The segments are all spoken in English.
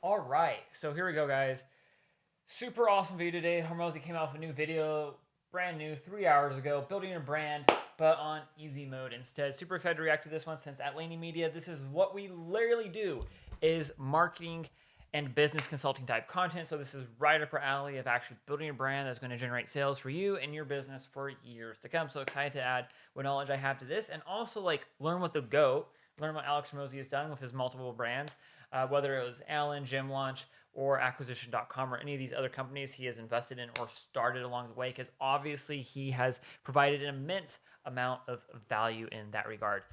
All right, so here we go, guys. Super awesome video today. Hormozi came out with a new video, brand new, 3 hours ago, building a brand, but on easy mode instead. Super excited to react to this one since at Laney Media, this is what we literally do, is marketing and business consulting type content. So this is right up our alley of actually building a brand that's going to generate sales for you and your business for years to come. So excited to add what knowledge I have to this, and also like learn what the GOAT, learn what Alex Hormozi has done with his multiple brands, whether it was Allen, Gym Launch, or acquisition.com, or any of these other companies he has invested in or started along the way, because obviously he has provided an immense amount of value in that regard.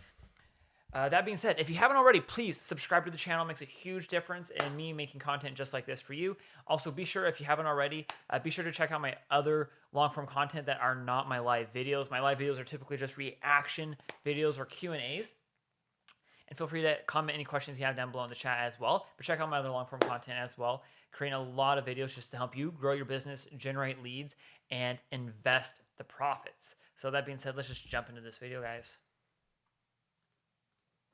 That being said, if you haven't already, please subscribe to the channel. It makes a huge difference in me making content just like this for you. Also, be sure, if you haven't already, be sure to check out my other long-form content that are not my live videos. My live videos are typically just reaction videos or Q&As. And feel free to comment any questions you have down below in the chat as well. But check out my other long-form content as well. Creating a lot of videos just to help you grow your business, generate leads, and invest the profits. So that being said, let's just jump into this video, guys.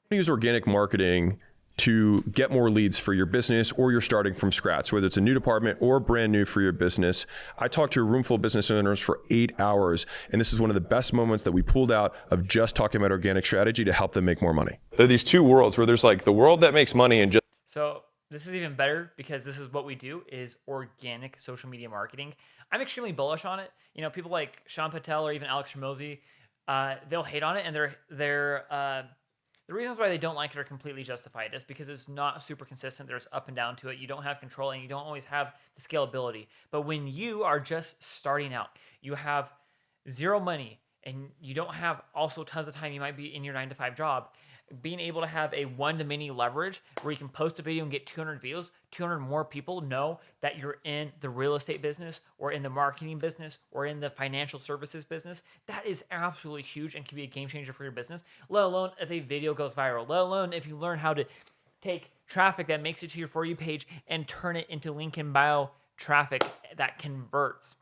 Use organic marketing to get more leads for your business, or you're starting from scratch, whether it's a new department or brand new for your business. I talked to a room full of business owners for 8 hours, and this is one of the best moments that we pulled out of just talking about organic strategy to help them make more money. There are these two worlds where there's like the world that makes money and just... So this is even better because this is what we do, is organic social media marketing. I'm extremely bullish on it. You know, people like Sean Patel or even Alex Hormozi, they'll hate on it, and the reasons why they don't like it are completely justified. It's because it's not super consistent. There's up and down to it. You don't have control, and you don't always have the scalability. But when you are just starting out, you have zero money, and you don't have also tons of time. You might be in your 9-to-5 job. Being able to have a one-to-many leverage where you can post a video and get 200 views, 200 more people know that you're in the real estate business or in the marketing business or in the financial services business, that is absolutely huge and can be a game changer for your business, let alone if a video goes viral, let alone if you learn how to take traffic that makes it to your For You page and turn it into link in bio traffic that converts.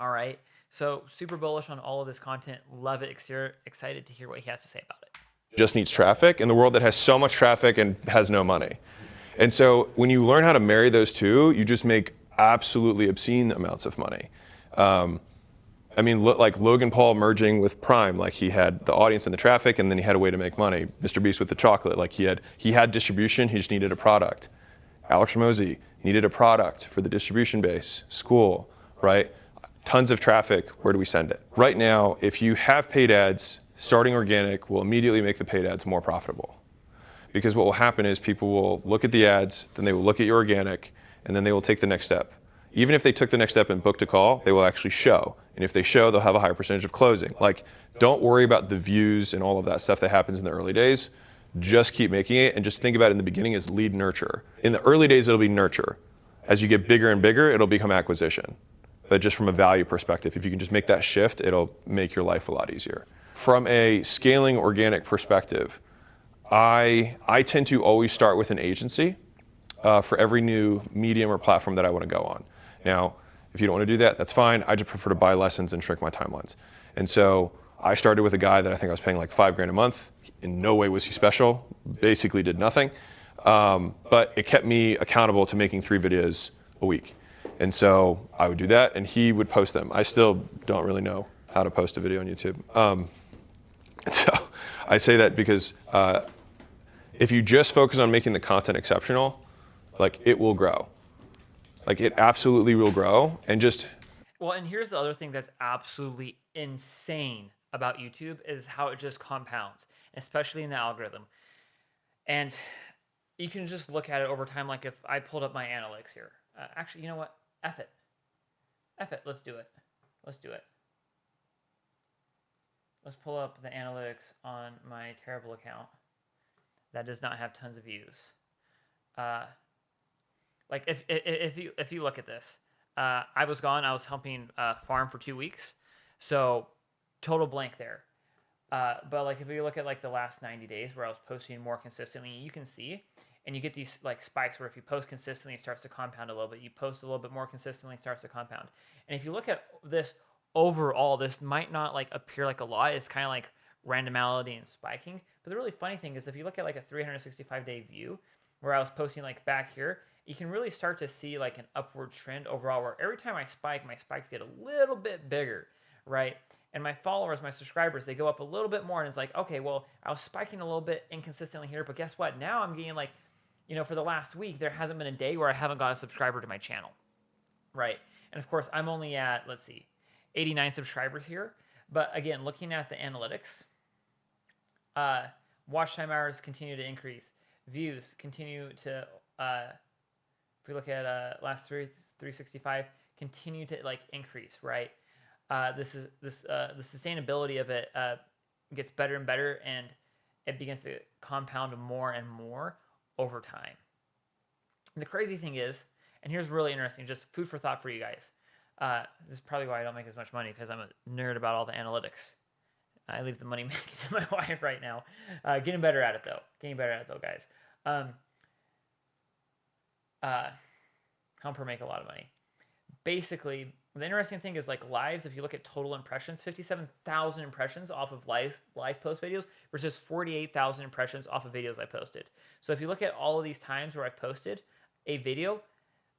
All right. So super bullish on all of this content. Love it. Excited to hear what he has to say about it. Just needs traffic in the world that has so much traffic and has no money. And so when you learn how to marry those two, you just make absolutely obscene amounts of money. I mean, like Logan Paul merging with Prime, like he had the audience and the traffic, and then he had a way to make money. Mr. Beast with the chocolate, like he had distribution, he just needed a product. Alex Hormozi needed a product for the distribution base, school, right? Tons of traffic, where do we send it? Right now, if you have paid ads, starting organic will immediately make the paid ads more profitable. Because what will happen is people will look at the ads, then they will look at your organic, and then they will take the next step. Even if they took the next step and booked a call, they will actually show. And if they show, they'll have a higher percentage of closing. Like, don't worry about the views and all of that stuff that happens in the early days. Just keep making it, and just think about it in the beginning as lead nurture. In the early days, it'll be nurture. As you get bigger and bigger, it'll become acquisition. But just from a value perspective, if you can just make that shift, it'll make your life a lot easier. From a scaling organic perspective, I tend to always start with an agency for every new medium or platform that I want to go on. Now, if you don't want to do that, that's fine. I just prefer to buy lessons and shrink my timelines. And so I started with a guy that I think I was paying like $5,000 a month. In no way was he special, basically did nothing. But it kept me accountable to making 3 videos a week. And so I would do that, and he would post them. I still don't really know how to post a video on YouTube. So I say that because if you just focus on making the content exceptional, like it will grow. Like it absolutely will grow. And just... Well, and here's the other thing that's absolutely insane about YouTube is how it just compounds, especially in the algorithm. And you can just look at it over time. Like if I pulled up my analytics here, actually, you know what? F it. F it. Let's do it. Let's do it. Let's pull up the analytics on my terrible account that does not have tons of views. Like if you look at this, I was gone. I was helping farm for 2 weeks, so total blank there. But like if you look at like the last 90 days where I was posting more consistently, you can see, and you get these like spikes where if you post consistently, it starts to compound a little bit. You post a little bit more consistently, it starts to compound. And if you look at this overall, this might not like appear like a lot. It's kind of like randomity and spiking. But the really funny thing is if you look at like a 365-day view where I was posting like back here, you can really start to see like an upward trend overall, where every time I spike, my spikes get a little bit bigger, right? And my followers, my subscribers, they go up a little bit more, and it's like, okay, well, I was spiking a little bit inconsistently here, but guess what? Now I'm getting like, for the last week, there hasn't been a day where I haven't got a subscriber to my channel, right? And of course, I'm only at, let's see, 89 subscribers here. But again, looking at the analytics, watch time hours continue to increase, views continue to, if we look at last 365, continue to like increase, right? The sustainability of it gets better and better, and it begins to compound more and more over time. And the crazy thing is, and here's really interesting, just food for thought for you guys. This is probably why I don't make as much money, because I'm a nerd about all the analytics. I leave the money making to my wife right now. Getting better at it though, guys. Help her make a lot of money. Basically, the interesting thing is like lives, if you look at total impressions, 57,000 impressions off of live post videos versus 48,000 impressions off of videos I posted. So if you look at all of these times where I've posted a video,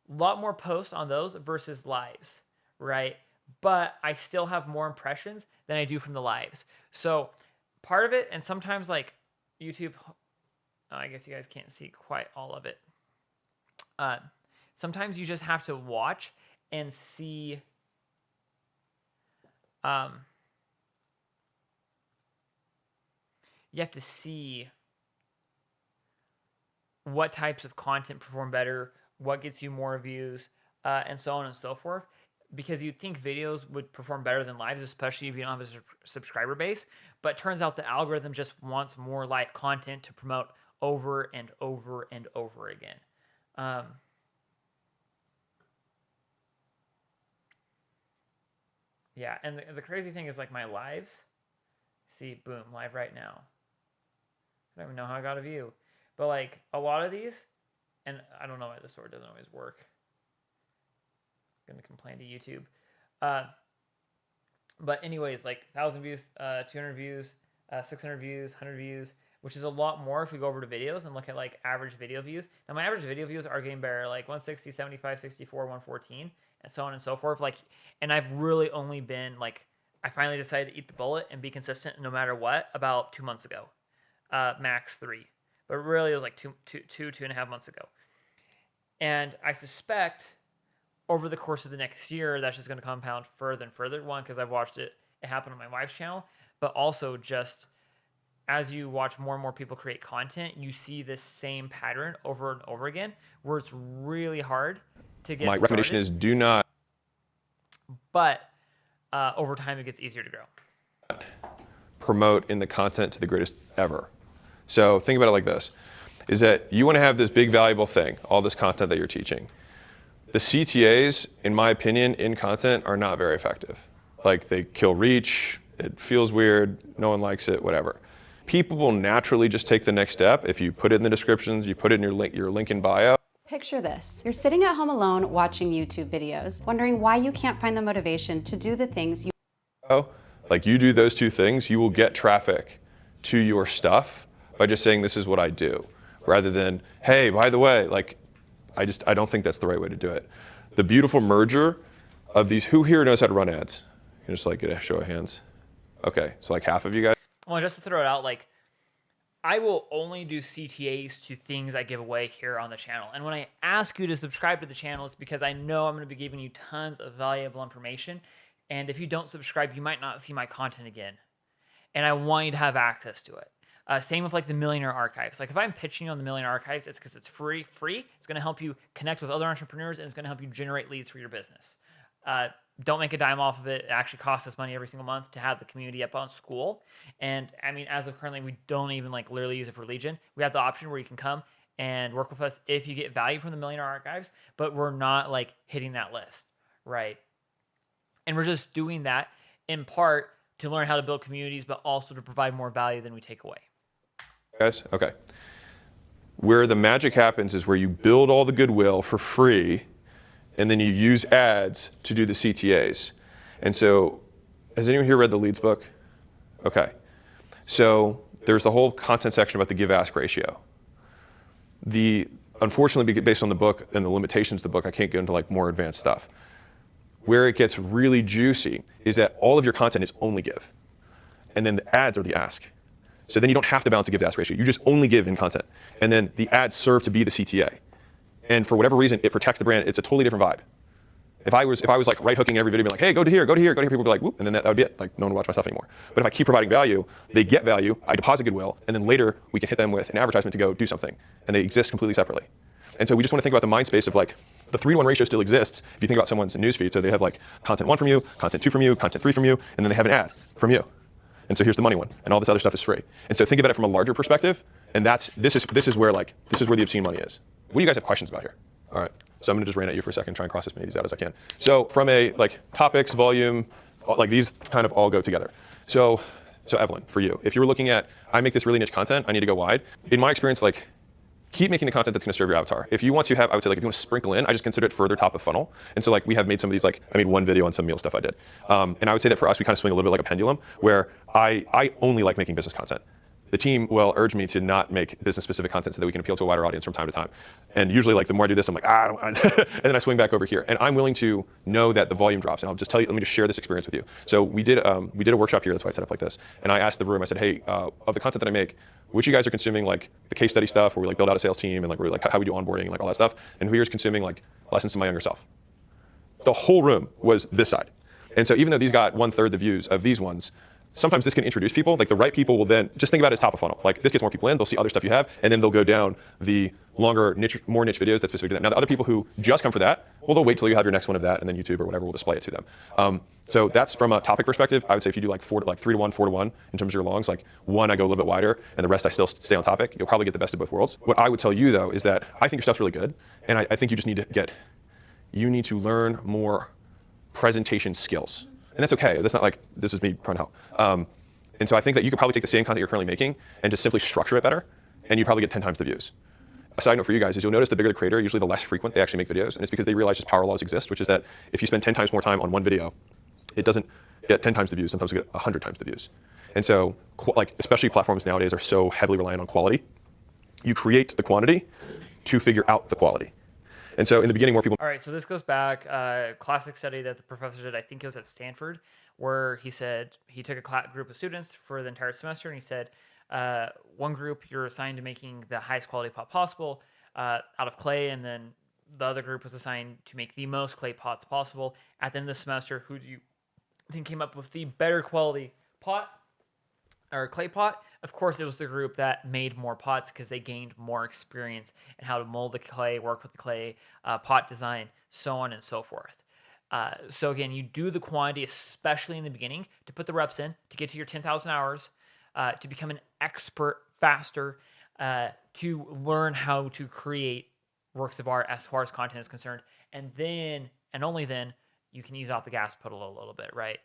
a lot more posts on those versus lives, right? But I still have more impressions than I do from the lives. So part of it, and sometimes like YouTube, I guess you guys can't see quite all of it. Sometimes you just have to watch and see you have to see what types of content perform better, what gets you more views, and so on and so forth. Because you'd think videos would perform better than lives, especially if you don't have a subscriber base. But it turns out the algorithm just wants more live content to promote over and over and over again. Yeah, and the crazy thing is like my lives, see, boom, live right now. I don't even know how I got a view. But like a lot of these, and I don't know why the sword doesn't always work. I'm going to complain to YouTube. But anyways, like 1,000 views, 200 views, 600 views, 100 views, which is a lot more if we go over to videos and look at like average video views. Now my average video views are getting better, like 160, 75, 64, 114, and so on and so forth. Like, and I've really only been like, I finally decided to eat the bullet and be consistent no matter what about 2 months ago, max 3. But really it was like two and a half months ago. And I suspect over the course of the next year, that's just going to compound further and further. One, because I've watched it happen on my wife's channel, but also just as you watch more and more people create content, you see this same pattern over and over again, where it's really hard to get started. Recommendation is do not. But over time, it gets easier to grow. Promote in the content to the greatest ever. So think about it like this, is that you want to have this big valuable thing, all this content that you're teaching. The CTAs, in my opinion, in content are not very effective. Like they kill reach, it feels weird, no one likes it, whatever. People will naturally just take the next step if you put it in the descriptions, you put it in your link in bio. Picture this. You're sitting at home alone watching YouTube videos, wondering why you can't find the motivation to do the things you... Like you do those two things, you will get traffic to your stuff by just saying this is what I do, rather than, hey, by the way, like, I don't think that's the right way to do it. The beautiful merger of these, who here knows how to run ads? You can just like get a show of hands. Okay, so like half of you guys. Well, just to throw it out, like I will only do CTAs to things I give away here on the channel. And when I ask you to subscribe to the channel, it's because I know I'm going to be giving you tons of valuable information. And if you don't subscribe, you might not see my content again. And I want you to have access to it. Same with like the Millionaire Archives. Like if I'm pitching you on the Millionaire Archives, it's because it's free. It's going to help you connect with other entrepreneurs, and it's going to help you generate leads for your business. Don't make a dime off of it. It actually costs us money every single month to have the community up on school. And I mean, as of currently, we don't even like literally use it for lead gen. We have the option where you can come and work with us if you get value from the Millionaire Archives, but we're not like hitting that list, right? And we're just doing that in part to learn how to build communities, but also to provide more value than we take away. Guys, okay. Where the magic happens is where you build all the goodwill for free, and then you use ads to do the CTAs. And so, has anyone here read the Leads book? Okay. So there's the whole content section about the give-ask ratio. A unfortunately, based on the book and the limitations of the book, I can't go into like more advanced stuff. Where it gets really juicy is that all of your content is only give. And then the ads are the ask. So then you don't have to balance the give to ask ratio. You just only give in content. And then the ads serve to be the CTA. And for whatever reason, it protects the brand. It's a totally different vibe. If I was like right hooking every video, being like, hey, go to here, go to here, go to here, people would be like, whoop, and then that would be it. Like no one would watch my stuff anymore. But if I keep providing value, they get value, I deposit goodwill, and then later we can hit them with an advertisement to go do something. And they exist completely separately. And so we just want to think about the mind space of like, the 3-to-1 ratio still exists if you think about someone's newsfeed. So they have like content 1 from you, content 2 from you, content 3 from you, and then they have an ad from you. And so here's the money one, and all this other stuff is free. And so think about it from a larger perspective, and this is where the obscene money is. What do you guys have questions about here? All right, so I'm gonna just rant at you for a second, try and cross as many of these out as I can. So from a like topics, volume, like these kind of all go together. So Evelyn, for you, if you were looking at, I make this really niche content, I need to go wide. In my experience, like, keep making the content that's going to serve your avatar. If you want to have, I would say, like, if you want to sprinkle in, I just consider it further top of funnel. And so, like, we have made some of these, like, I made one video on some meal stuff I did. And I would say that for us, we kind of swing a little bit like a pendulum, where I only like making business content. The team will urge me to not make business-specific content so that we can appeal to a wider audience from time to time. And usually, like, the more I do this, I'm like, I don't and then I swing back over here. And I'm willing to know that the volume drops. And I'll just tell you, let me just share this experience with you. So we did a workshop here, that's why I set up like this. And I asked the room, I said, hey, of the content that I make, which you guys are consuming like the case study stuff where we like build out a sales team and like we're like how we do onboarding and like all that stuff, and who here is consuming like lessons to my younger self? The whole room was this side. And so even though these got 1/3 the views of these ones, sometimes this can introduce people. Like the right people will then just think about it as top of funnel. Like this gets more people in, they'll see other stuff you have, and then they'll go down the longer niche, more niche videos that's specific to that. Now the other people who just come for that, well, they'll wait till you have your next one of that, and then YouTube or whatever will display it to them. So that's from a topic perspective. I would say if you do like 3-to-1, 4-to-1 in terms of your longs, like one I go a little bit wider, and the rest I still stay on topic. You'll probably get the best of both worlds. What I would tell you though is that I think your stuff's really good, and I think you just need to learn more presentation skills, and that's okay. That's not like this is me trying to help. And so I think that you could probably take the same content you're currently making and just simply structure it better, and you'd probably get 10 times the views. A side note for you guys is you'll notice the bigger the creator, usually the less frequent they actually make videos, and it's because they realize just power laws exist, which is that if you spend 10 times more time on one video, it doesn't get 10 times the views, sometimes you get 100 times the views. And so, like, especially platforms nowadays are so heavily reliant on quality, you create the quantity to figure out the quality. And so in the beginning, more people... All right, so this goes back, classic study that the professor did, I think it was at Stanford, where he said he took a group of students for the entire semester, and he said, one group you're assigned to making the highest quality pot possible out of clay, and then the other group was assigned to make the most clay pots possible. At the end of the semester, who do you think came up with the better quality pot or clay pot? Of course, it was the group that made more pots because they gained more experience in how to mold the clay, work with the clay, pot design, so on and so forth. So again, you do the quantity, especially in the beginning, to put the reps in, to get to your 10,000 hours, to become an expert faster, to learn how to create works of art as far as content is concerned. And then, and only then, you can ease off the gas pedal a little bit, right?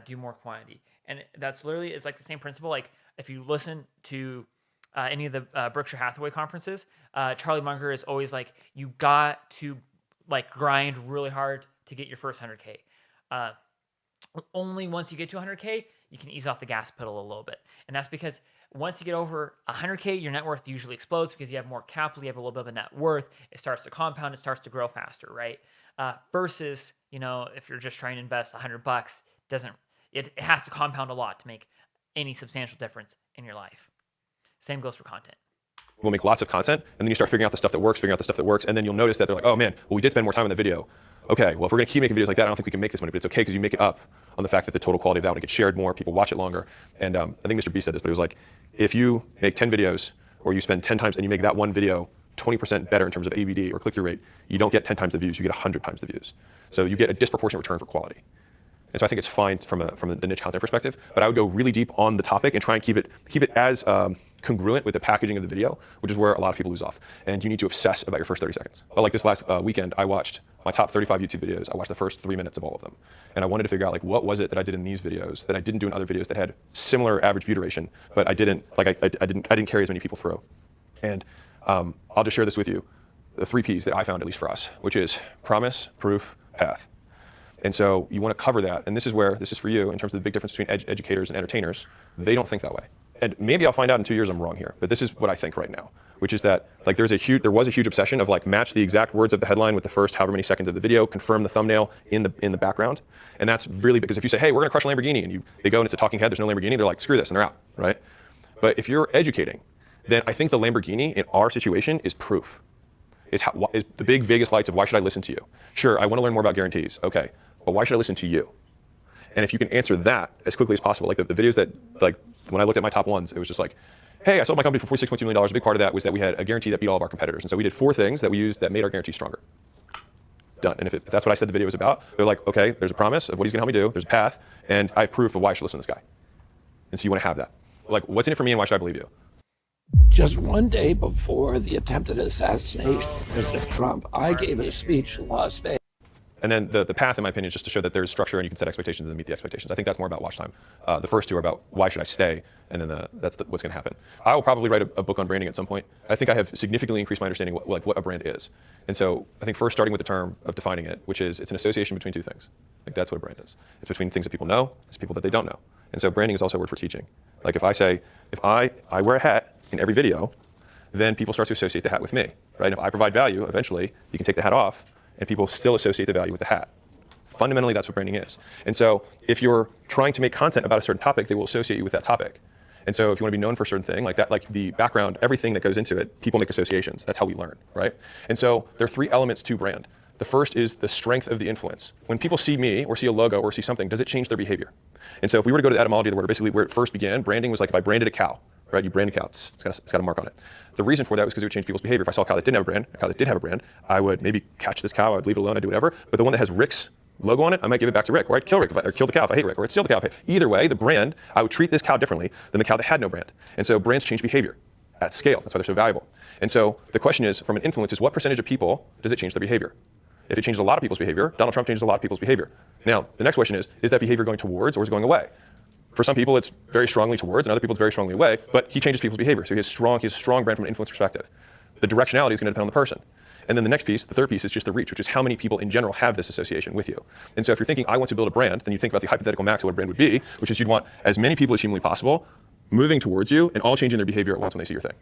Do more quantity. And that's literally, it's like the same principle. Like if you listen to any of the Berkshire Hathaway conferences, Charlie Munger is always like, you got to like grind really hard to get your first 100K. Only once you get to 100K, you can ease off the gas pedal a little bit. And that's because once you get over 100K, your net worth usually explodes because you have more capital, you have a little bit of a net worth. It starts to compound, it starts to grow faster, right? Versus, you know, if you're just trying to invest $100, it has to compound a lot to make any substantial difference in your life. Same goes for content. We'll make lots of content, and then you start figuring out the stuff that works, and then you'll notice that they're like, oh man, well, we did spend more time in the video. Okay, well, if we're gonna keep making videos like that, I don't think we can make this money, but it's okay because you make it up on the fact that the total quality of that one gets shared more, people watch it longer. And I think Mr. B said this, but it was like, if you make 10 videos, or you spend 10 times and you make that one video 20% better in terms of AVD or click-through rate, you don't get 10 times the views, you get 100 times the views. So you get a disproportionate return for quality. And so I think it's fine from the niche content perspective, but I would go really deep on the topic and try and keep it as congruent with the packaging of the video, which is where a lot of people lose off. And you need to obsess about your first 30 seconds. But like this last weekend, I watched my top 35 YouTube videos. I watched the first 3 minutes of all of them. And I wanted to figure out like what was it that I did in these videos that I didn't do in other videos that had similar average view duration, but I didn't carry as many people through. And I'll just share this with you, the 3 Ps that I found, at least for us, which is promise, proof, path. And so you want to cover that, and this is for you in terms of the big difference between educators and entertainers. They don't think that way. and maybe I'll find out in 2 years I'm wrong here, but this is what I think right now, which is that like there was a huge obsession of like match the exact words of the headline with the first however many seconds of the video, confirm the thumbnail in the background. And that's really because if you say, hey, we're gonna crush a Lamborghini, and they go and it's a talking head, there's no Lamborghini, they're like, screw this, and they're out, right? But if you're educating, then I think the Lamborghini in our situation is proof. Is the big Vegas lights of why should I listen to you? Sure, I want to learn more about guarantees. Okay, but why should I listen to you? And if you can answer that as quickly as possible, like the videos that, like when I looked at my top ones, it was just like, hey, I sold my company for $46.2 million. A big part of that was that we had a guarantee that beat all of our competitors. And so we did 4 things that we used that made our guarantee stronger. Done. And if that's what I said the video was about, they're like, okay, there's a promise of what he's gonna help me do, there's a path, and I have proof of why I should listen to this guy. And so you wanna have that. Like, what's in it for me and why should I believe you? Just one day before the attempted assassination of President Trump, I gave a speech in Las Vegas. And then the path, in my opinion, is just to show that there's structure and you can set expectations and meet the expectations. I think that's more about watch time. The first 2 are about why should I stay, and then that's what's going to happen. I will probably write a book on branding at some point. I think I have significantly increased my understanding what a brand is. And so I think first starting with the term of defining it, which is it's an association between 2 things. Like that's what a brand is. It's between things that people know, it's people that they don't know. And so branding is also a word for teaching. Like if I say, if I wear a hat in every video, then people start to associate the hat with me, right? And if I provide value, eventually you can take the hat off and people still associate the value with the hat. Fundamentally, that's what branding is. And so if you're trying to make content about a certain topic, they will associate you with that topic. And so if you want to be known for a certain thing, like that, like the background, everything that goes into it, people make associations. That's how we learn, right? And so there are 3 elements to brand. The first is the strength of the influence. When people see me or see a logo or see something, does it change their behavior? And so if we were to go to the etymology of the word, basically where it first began, branding was like if I branded a cow, right? You brand a cow, it's got a mark on it. The reason for that was because it would change people's behavior. If I saw a cow that didn't have a brand, a cow that did have a brand, I would maybe catch this cow, I would leave it alone, I'd do whatever. But the one that has Rick's logo on it, I might give it back to Rick, or I'd kill Rick, or kill the cow if I hate Rick, or I'd steal the cow if I hate. Either way, the brand, I would treat this cow differently than the cow that had no brand. And so brands change behavior at scale. That's why they're so valuable. And so the question is, from an influence, is what percentage of people does it change their behavior? If it changes a lot of people's behavior, Donald Trump changes a lot of people's behavior. Now, the next question is that behavior going towards or is it going away? For some people, it's very strongly towards, and other people, it's very strongly away, but he changes people's behavior. So he has a strong brand from an influence perspective. The directionality is going to depend on the person. And then the next piece, the third piece, is just the reach, which is how many people in general have this association with you. And so if you're thinking, I want to build a brand, then you think about the hypothetical max of what a brand would be, which is you'd want as many people as humanly possible moving towards you and all changing their behavior at once when they see your thing.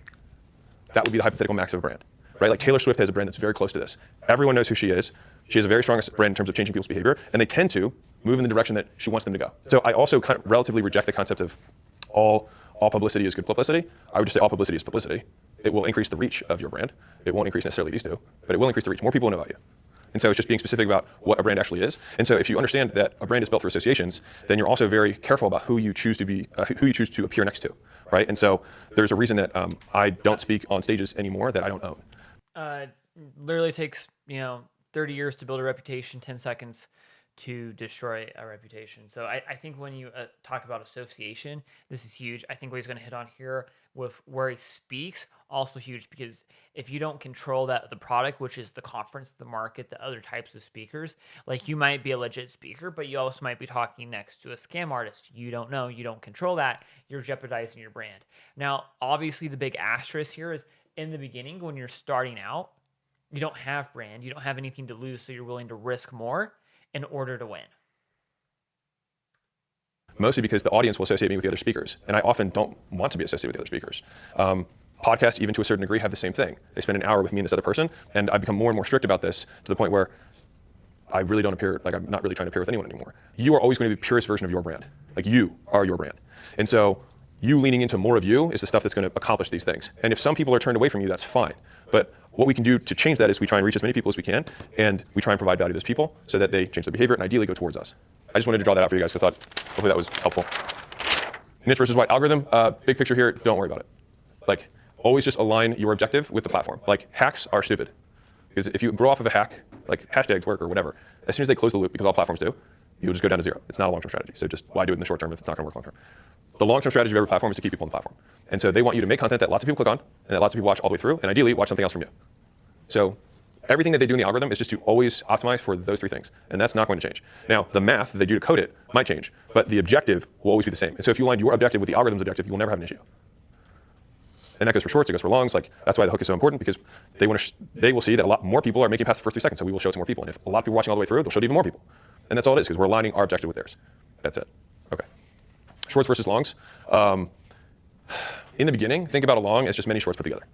That would be the hypothetical max of a brand, right? Like Taylor Swift has a brand that's very close to this. Everyone knows who she is. She has a very strong brand in terms of changing people's behavior, and they tend to move in the direction that she wants them to go. So I also kind of relatively reject the concept of all publicity is good publicity. I would just say all publicity is publicity. It will increase the reach of your brand. It won't increase necessarily these 2, but it will increase the reach. More people will know about you. And so it's just being specific about what a brand actually is. And so if you understand that a brand is built through associations, then you're also very careful about who you choose to be, who you choose to appear next to, right? And so there's a reason that I don't speak on stages anymore that I don't own. Literally takes 30 years to build a reputation, 10 seconds to destroy a reputation. So I think when you talk about association, this is huge. I think what he's going to hit on here with where he speaks, also huge, because if you don't control the product, which is the conference, the market, the other types of speakers, like you might be a legit speaker, but you also might be talking next to a scam artist. You don't know, you don't control that, you're jeopardizing your brand. Now, obviously the big asterisk here is in the beginning, when you're starting out, you don't have brand, you don't have anything to lose, so you're willing to risk more in order to win. Mostly because the audience will associate me with the other speakers, and I often don't want to be associated with the other speakers. Podcasts, even to a certain degree, have the same thing. They spend an hour with me and this other person, and I've become more and more strict about this to the point where I really don't appear, like I'm not really trying to appear with anyone anymore. You are always going to be the purest version of your brand. Like you are your brand. And so you leaning into more of you is the stuff that's going to accomplish these things. And if some people are turned away from you, that's fine. But what we can do to change that is we try and reach as many people as we can, and we try and provide value to those people so that they change their behavior and ideally go towards us. I just wanted to draw that out for you guys because I thought hopefully that was helpful. Niche versus white algorithm, big picture here, don't worry about it. Like, always just align your objective with the platform. Like, hacks are stupid. Because if you grow off of a hack, like hashtags work or whatever, as soon as they close the loop, because all platforms do, you'll just go down to 0. It's not a long-term strategy. So just why do it in the short term if it's not going to work long-term? The long-term strategy of every platform is to keep people on the platform. And so they want you to make content that lots of people click on, and that lots of people watch all the way through, and ideally watch something else from you. So everything that they do in the algorithm is just to always optimize for those 3 things. And that's not going to change. Now, the math that they do to code it might change, but the objective will always be the same. And so if you align your objective with the algorithm's objective, you will never have an issue. And that goes for shorts, it goes for longs. Like, that's why the hook is so important, because they will see that a lot more people are making past the first 3 seconds, so we will show it to more people. And if a lot of people are watching all the way through, they'll show it to even more people. And that's all it is, because we're aligning our objective with theirs. That's it. Okay. Shorts versus longs. In the beginning, think about a long as just many shorts put together.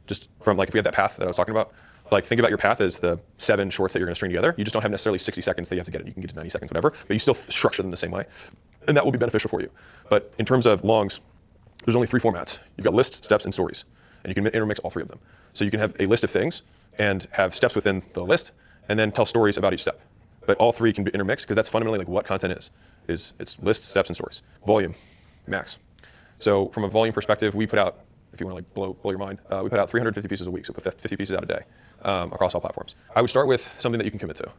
Just from like, if we had that path that I was talking about, like think about your path as the 7 shorts that you're gonna string together. You just don't have necessarily 60 seconds that you have to get it. You can get to 90 seconds, whatever, but you still structure them the same way. And that will be beneficial for you. But in terms of longs, there's only 3 formats. You've got lists, steps, and stories. And you can intermix all 3 of them. So you can have a list of things and have steps within the list and then tell stories about each step. But all 3 can be intermixed because that's fundamentally like what content is it's lists, steps, and stories. Volume, max. So from a volume perspective, we put out, if you want to like blow your mind, we put out 350 pieces a week, so put 50 pieces out a day across all platforms. I would start with something that you can commit to,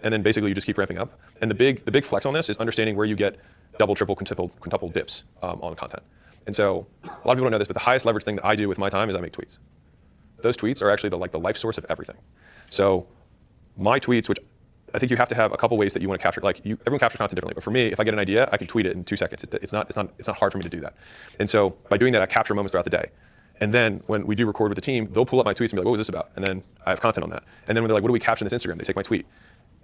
and then basically you just keep ramping up. And the big flex on this is understanding where you get double, triple, quintuple dips on content. And so a lot of people don't know this, but the highest leverage thing that I do with my time is I make tweets. Those tweets are actually the life source of everything. So my tweets, which I think you have to have a couple ways that you want to capture. Everyone captures content differently, but for me, if I get an idea, I can tweet it in 2 seconds. It's not hard for me to do that. And so by doing that, I capture moments throughout the day. And then when we do record with the team, they'll pull up my tweets and be like, "What was this about?" And then I have content on that. And then when they're like, "What do we capture in this Instagram?" They take my tweet.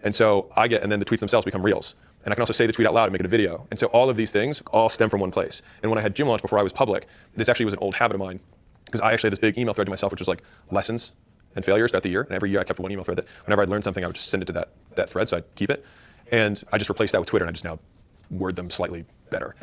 And so and then the tweets themselves become reels. And I can also say the tweet out loud and make it a video. And so all of these things all stem from one place. And when I had Gym Launch before I was public, this actually was an old habit of mine because I actually had this big email thread to myself, which was like lessons and failures throughout the year. And every year I kept one email thread that whenever I'd learn something, I would just send it to that thread, so I'd keep it. And I just replaced that with Twitter, and I just now word them slightly better.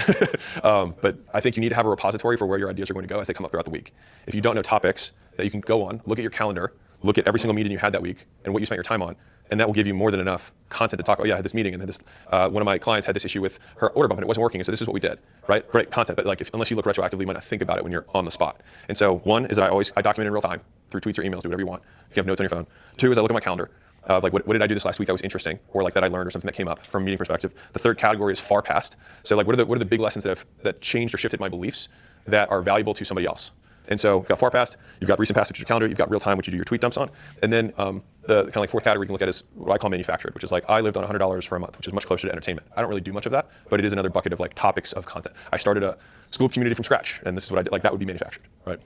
But I think you need to have a repository for where your ideas are going to go as they come up throughout the week. If you don't know topics that you can go on, look at your calendar, look at every single meeting you had that week and what you spent your time on, and that will give you more than enough content to talk about. Yeah, I had this meeting, and then one of my clients had this issue with her order bump, and it wasn't working, and so this is what we did, right? Great content, but unless you look retroactively, you might not think about it when you're on the spot. And so one is that I document in real time through tweets or emails, do whatever you want. You have notes on your phone. 2 is I look at my calendar. What did I do this last week that was interesting, or like that I learned, or something that came up from a meeting perspective. The third category is far past. So what are the big lessons that changed or shifted my beliefs that are valuable to somebody else? And so you've got far past, you've got recent past, which is your calendar, you've got real time, which you do your tweet dumps on, and then the kind of like fourth category you can look at is what I call manufactured, which is like I lived on $100 for a month, which is much closer to entertainment. I don't really do much of that, but it is another bucket of like topics of content. I started a school community from scratch, and this is what I did. Like that would be manufactured, right?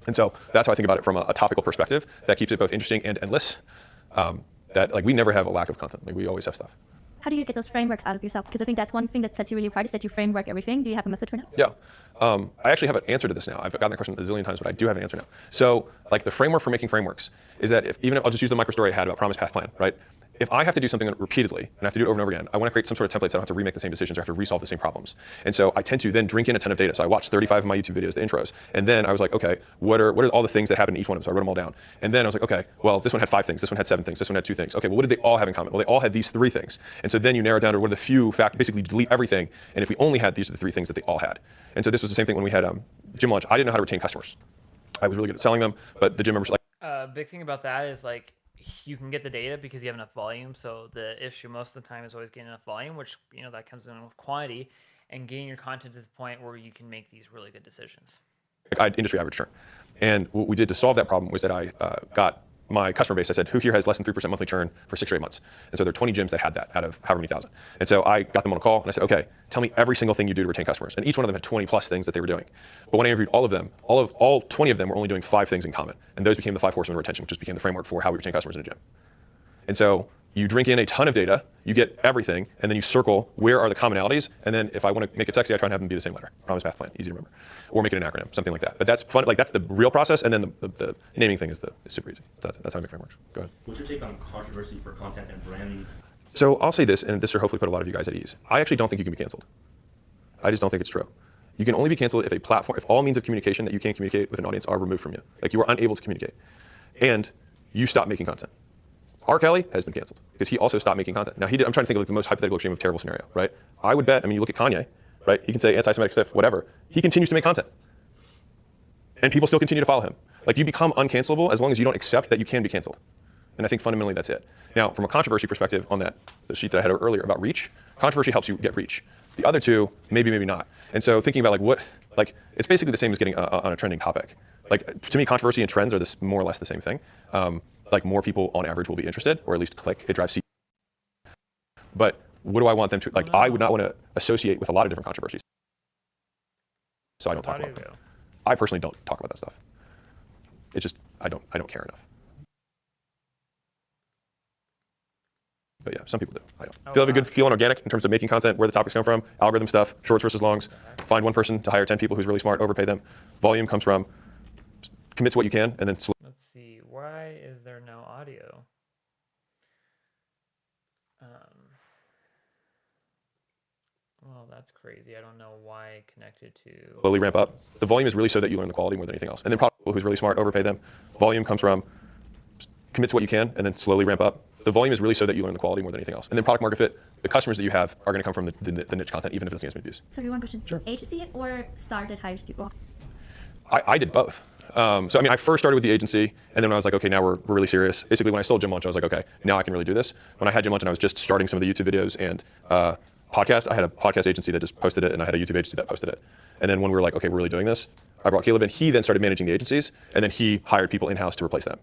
And so that's how I think about it from a topical perspective. That keeps it both interesting and endless. That like we never have a lack of content. Like we always have stuff. How do you get those frameworks out of yourself? Because I think that's one thing that sets you really apart is that you framework everything. Do you have a method for now? Yeah. I actually have an answer to this now. I've gotten that question a zillion times, but I do have an answer now. So like the framework for making frameworks is that even if I'll just use the micro story I had about Promise Path Plan, right? If I have to do something repeatedly and I have to do it over and over again, I want to create some sort of template so I don't have to remake the same decisions or have to resolve the same problems. And so I tend to then drink in a ton of data. So I watched 35 of my YouTube videos, the intros, and then I was like, okay, what are all the things that happen in each one of them? So I wrote them all down. And then I was like, okay, well, this one had 5 things, this one had 7 things, this one had 2 things. Okay, well, what did they all have in common? Well, they all had these 3 things. And so then you narrow it down to what are the few facts, basically delete everything. And if we only had these are the 3 things that they all had. And so this was the same thing when we had Gym Launch. I didn't know how to retain customers. I was really good at selling them, but the gym members Big thing about that is like you can get the data because you have enough volume. So the issue most of the time is always getting enough volume, which that comes in with quantity, and getting your content to the point where you can make these really good decisions. I had industry average churn. And what we did to solve that problem was that I got my customer base. I said, who here has less than 3% monthly churn for 6 straight months? And so there are 20 gyms that had that out of however many thousand. And so I got them on a call and I said, okay, tell me every single thing you do to retain customers. And each one of them had 20 plus things that they were doing. But when I interviewed all of them, all 20 of them were only doing 5 things in common. And those became the 5 horsemen of retention, which just became the framework for how we retain customers in a gym. And so you drink in a ton of data, you get everything, and then you circle where are the commonalities, and then if I want to make it sexy, I try and have them be the same letter. Promise, Path, Plan, easy to remember. Or make it an acronym, something like that. But that's fun, like that's the real process, and then the naming thing is super easy. That's how I make frameworks. Go ahead. What's your take on controversy for content and branding? So I'll say this, and this will hopefully put a lot of you guys at ease. I actually don't think you can be canceled. I just don't think it's true. You can only be canceled if all means of communication that you can't communicate with an audience are removed from you. Like you are unable to communicate. And you stop making content. R. Kelly has been canceled because he also stopped making content. Now I'm trying to think of like the most hypothetical extreme of terrible scenario, right? I would bet, you look at Kanye, right? He can say anti-Semitic stuff, whatever. He continues to make content. And people still continue to follow him. Like you become uncancelable as long as you don't accept that you can be canceled. And I think fundamentally that's it. Now, from a controversy perspective on the sheet that I had earlier about reach, controversy helps you get reach. The other two, maybe not. And so thinking about it's basically the same as getting on a trending topic. Like to me, controversy and trends are more or less the same thing. Like more people on average will be interested, or at least click. It drives. But what do I want them to like? I would not want to associate with a lot of different controversies, so I don't talk about them. I personally don't talk about that stuff. It's just I don't care enough. But yeah, some people do. I don't. If you have a good feel on organic in terms of making content, where the topics come from, algorithm stuff, shorts versus longs, find one person to hire 10 people who's really smart, overpay them. Volume comes from commit to what you can, and then Let's see. Why is there no audio? Well, that's crazy. I don't know why connected to. slowly ramp up. The volume is really so that you learn the quality more than anything else. And then product people who's really smart, overpay them. Volume comes from commit to what you can, and then slowly ramp up. The volume is really so that you learn the quality more than anything else. And then product market fit, the customers that you have are going to come from the niche content, even if it's engagement views. So one question. Sure. Agency or start that hires people? I did both. So I mean, I first started with the agency, and then when I was like, okay, now we're really serious. Basically, when I sold Gym Lunch, I was like, okay, now I can really do this. When I had Gym Lunch and I was just starting some of the YouTube videos and podcast, I had a podcast agency that just posted it, and I had a YouTube agency that posted it. And then when we were like, okay, we're really doing this, I brought Caleb in. He then started managing the agencies, and then he hired people in-house to replace them.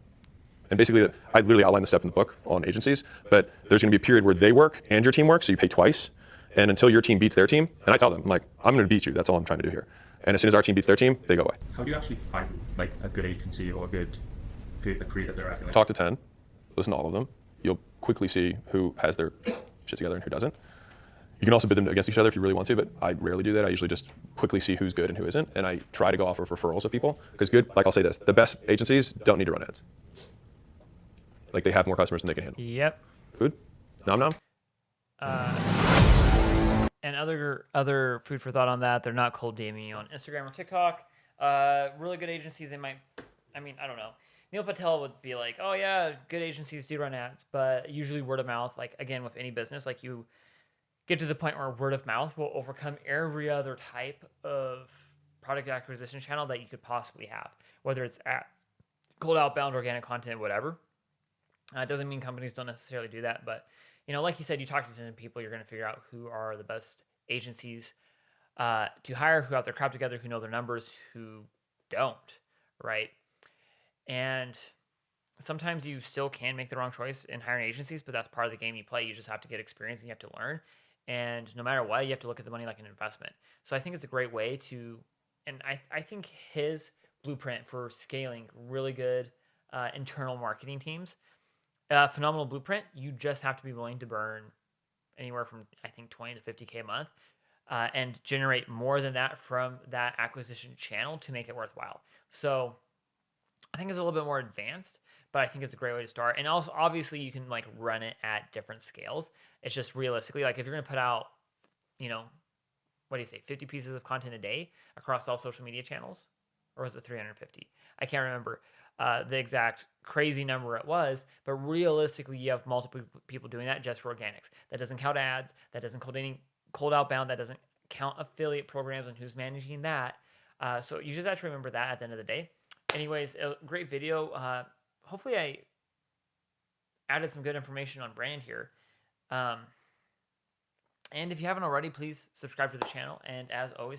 And basically, I literally outlined the step in the book on agencies, but there's going to be a period where they work and your team works, so you pay twice. And until your team beats their team, and I tell them, I'm like, I'm going to beat you. That's all I'm trying to do here. And as soon as our team beats their team, they go away. How do you actually find like a good agency or a good creator that they're acting like? Talk to 10, listen to all of them. You'll quickly see who has their shit together and who doesn't. You can also bid them against each other if you really want to, but I rarely do that. I usually just quickly see who's good and who isn't, and I try to go off of referrals of people. Because good, like I'll say this, the best agencies don't need to run ads. Like they have more customers than they can handle. Yep. Food? Nom nom? And other food for thought on that, they're not cold DMing you on Instagram or TikTok. Really good agencies, they might, I mean, I don't know. Neil Patel would be like, oh yeah, good agencies do run ads, but usually word of mouth, like again, with any business, like you get to the point where word of mouth will overcome every other type of product acquisition channel that you could possibly have, whether it's ads, cold outbound, organic content, whatever. It doesn't mean companies don't necessarily do that, but you know, like you said, you talk to 10 people, you're going to figure out who are the best agencies to hire, who have their crap together, who know their numbers, who don't, right? And sometimes you still can make the wrong choice in hiring agencies, but that's part of the game you play. You just have to get experience and you have to learn. And no matter what, you have to look at the money like an investment. So I think it's a great way to, and I think his blueprint for scaling really good internal marketing teams, phenomenal blueprint. You just have to be willing to burn anywhere from, I think, 20 to 50K a month and generate more than that from that acquisition channel to make it worthwhile. So I think it's a little bit more advanced, but I think it's a great way to start. And also, obviously, you can like run it at different scales. It's just realistically, like if you're going to put out, you know, what do you say, 50 pieces of content a day across all social media channels, or was it 350? I can't remember the exact crazy number it was, but realistically, you have multiple people doing that just for organics. That doesn't count ads. That doesn't count any cold outbound. That doesn't count affiliate programs and who's managing that. So you just have to remember that at the end of the day. Anyways, a great video. Hopefully I added some good information on brand here. And if you haven't already, please subscribe to the channel. And as always,